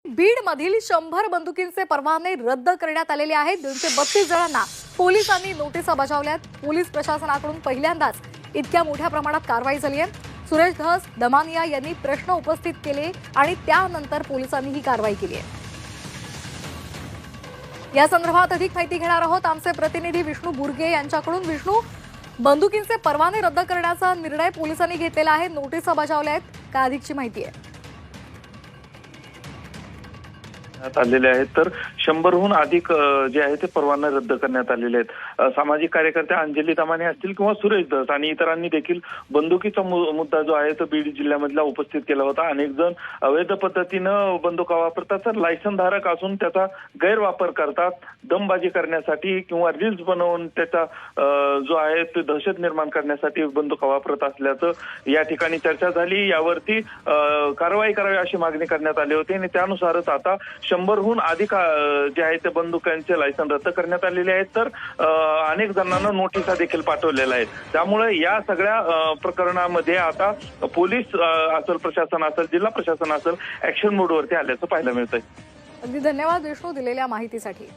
बीडमधील 100 बंदुकींचे परवाने रद्द करण्यात आलेले आहेत। 232 जणांना पोलिसांनी नोटिसा बजावल्यात। पोलीस प्रशासनाकडून पहिल्यांदाच इतक्या मोठ्या प्रमाणात कारवाई झाली आहे। सुरेश धस दमानिया यांनी प्रश्न उपस्थित केले आणि त्यानंतर पोलिसांनी ही कारवाई केली आहे। या संदर्भात अधिक माहिती घेणार आहोत आमचे प्रतिनिधी विष्णू बुर्गे यांच्याकडून। विष्णू, बंदुकींचे परवाने रद्द करण्याचा निर्णय पोलिसांनी घेतलेला आहे, नोटिसा बजावल्या आहेत, काय अधिकची माहिती आहे? आलेले आहेत तर 100हून अधिक जे आहे ते परवाने रद्द करण्यात आलेले आहेत। सामाजिक कार्यकर्ते अंजली दमाने असतील किंवा सुरेश धस आणि इतरांनी देखील बंदुकीचा मुद्दा जो आहे तो बीड जिल्ह्यामधला उपस्थित केला होता। अनेक जण अवैध पद्धतीनं बंदुका वापरतात, तर लायसन धारक असून त्याचा गैरवापर करतात, दमबाजी करण्यासाठी किंवा रील्स बनवून त्याचा जो आहे तो दहशत निर्माण करण्यासाठी बंदुका वापरत असल्याचं या ठिकाणी चर्चा झाली। यावरती कारवाई करावी अशी मागणी करण्यात आली होती आणि त्यानुसारच आता 100हून अधिक जे आहे ते बंदुकांचे लायसन रद्द करण्यात आलेले आहेत, तर अनेक जणांना नोटिसा देखील पाठवलेल्या आहेत। त्यामुळे या सगळ्या प्रकरणामध्ये आता पोलीस असेल, प्रशासन असेल, जिल्हा प्रशासन असेल, ऍक्शन मोडवरती आल्याचं पाहायला मिळतंय। अगदी धन्यवाद विष्णू दिलेल्या माहितीसाठी।